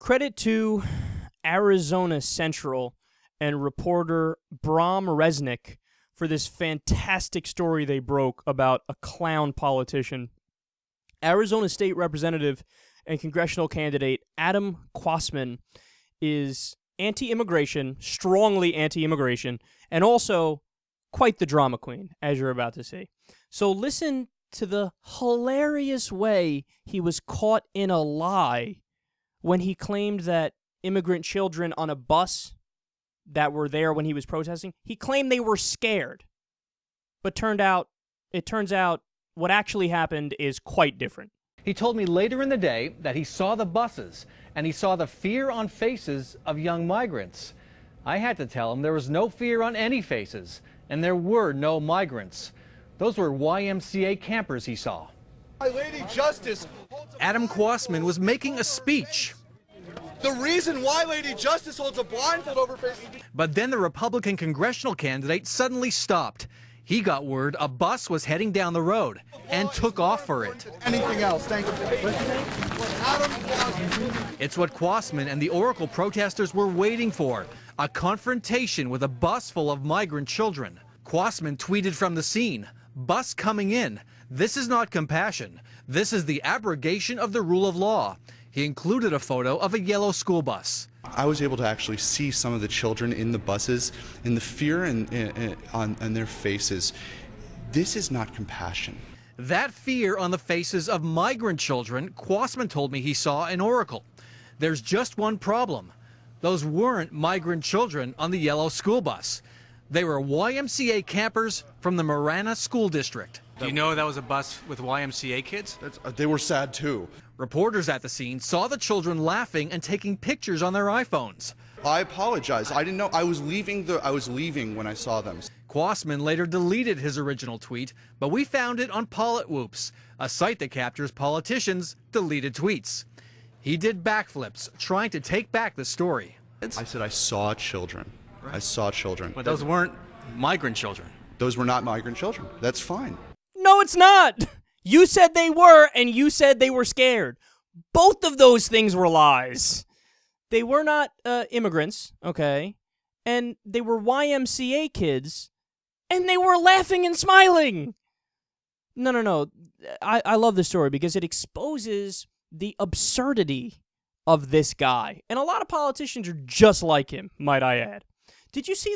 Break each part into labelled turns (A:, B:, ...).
A: Credit to Arizona Central and reporter Bram Resnick for this fantastic story they broke about a clown politician. Arizona State Representative and congressional candidate Adam Kwasman is anti-immigration, strongly anti-immigration, and also quite the drama queen, as you're about to see. So listen to the hilarious way he was caught in a lie when he claimed that immigrant children on a bus that were there when he was protesting, he claimed they were scared. But it turns out what actually happened is quite different.
B: He told me later in the day that he saw the buses and he saw the fear on faces of young migrants. I had to tell him there was no fear on any faces, and there were no migrants. Those were YMCA campers he saw.
C: My Lady Justice.
B: Adam Kwasman was making a speech.
C: The reason why Lady Justice holds a blindfold over faces.
B: But then the Republican congressional candidate suddenly stopped. He got word a bus was heading down the road and took off for it.
C: Anything else? Thank you.
B: It's what Kwasman and the Oracle protesters were waiting for, a confrontation with a bus full of migrant children. Kwasman tweeted from the scene, "Bus coming in. This is not compassion. This is the abrogation of the rule of law." He included a photo of a yellow school bus.
D: I was able to actually see some of the children in the buses and the fear on their faces. This is not compassion.
B: That fear on the faces of migrant children, Kwasman told me he saw in Oracle. There's just one problem. Those weren't migrant children on the yellow school bus. They were YMCA campers from the Marana School District.
E: Do you know that was a bus with YMCA kids?
D: They were sad too.
B: Reporters at the scene saw the children laughing and taking pictures on their iPhones.
D: I apologize. I didn't know. I was leaving when I saw them.
B: Kwasman later deleted his original tweet, but we found it on PolitWhoops, a site that captures politicians' deleted tweets. He did backflips, trying to take back the story.
D: I said I saw children. Right. I saw children.
E: But those weren't migrant children.
D: Those were not migrant children. That's fine.
A: No, it's not. You said they were, and you said they were scared. Both of those things were lies. They were not immigrants, okay? And they were YMCA kids, and they were laughing and smiling. No. I love this story because it exposes the absurdity of this guy. And a lot of politicians are just like him, might I add. Did you see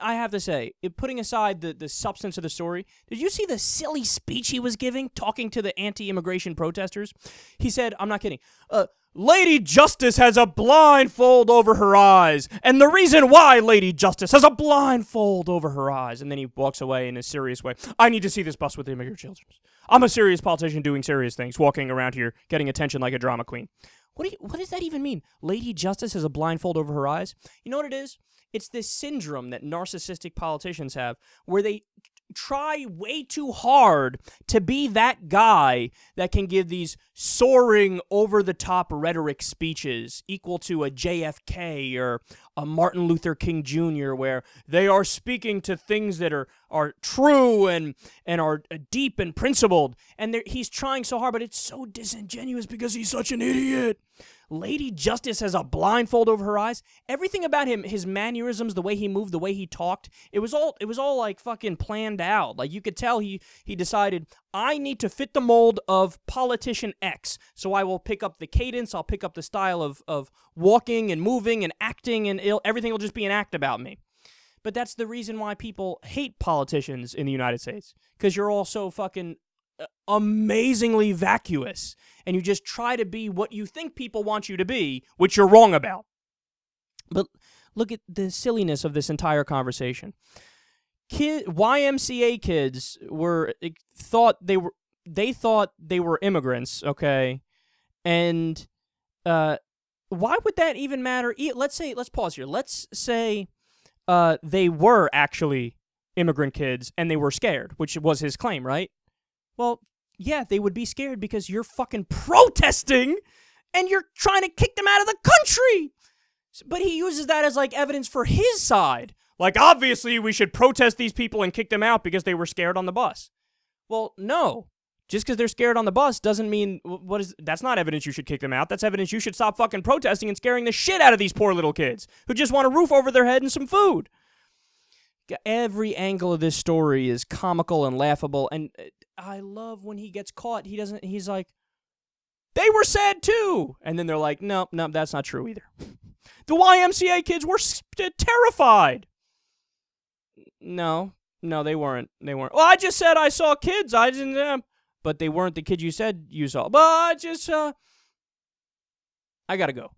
A: I have to say, putting aside the substance of the story, did you see the silly speech he was giving, talking to the anti-immigration protesters? He said, I'm not kidding, Lady Justice has a blindfold over her eyes, and the reason why Lady Justice has a blindfold over her eyes, and then he walks away in a serious way. I need to see this bus with the immigrant children. I'm a serious politician doing serious things, walking around here, getting attention like a drama queen. What does that even mean? Lady Justice has a blindfold over her eyes? You know what it is? It's this syndrome that narcissistic politicians have where they try way too hard to be that guy that can give these soaring, over-the-top rhetoric speeches equal to a JFK or a Martin Luther King Jr., where they are speaking to things that are true and are deep and principled. And he's trying so hard, but it's so disingenuous because he's such an idiot. Lady Justice has a blindfold over her eyes. Everything about him, his mannerisms, the way he moved, the way he talked, it was all like fucking planned out. Like you could tell he decided, I need to fit the mold of politician X. So I will pick up the cadence, I'll pick up the style of walking and moving and acting, and everything will just be an act about me. But that's the reason why people hate politicians in the United States, because you're all so fucking amazingly vacuous, and you just try to be what you think people want you to be, which you're wrong about. But look at the silliness of this entire conversation. YMCA kids thought they were immigrants, okay? And why would that even matter? Let's pause here. Let's say they were actually immigrant kids and they were scared, which was his claim, right? Well, yeah, they would be scared because you're fucking protesting and you're trying to kick them out of the country. But he uses that as like evidence for his side. Like, obviously, we should protest these people and kick them out because they were scared on the bus. Well, no. Just because they're scared on the bus doesn't mean that's not evidence you should kick them out. That's evidence you should stop fucking protesting and scaring the shit out of these poor little kids who just want a roof over their head and some food. Every angle of this story is comical and laughable, and I love when he gets caught. He's like, they were sad too. And then they're like, no, that's not true either. The YMCA kids were terrified. No, they weren't. Well, I just said I saw kids. I didn't. But they weren't the kids you said you saw. But I gotta go.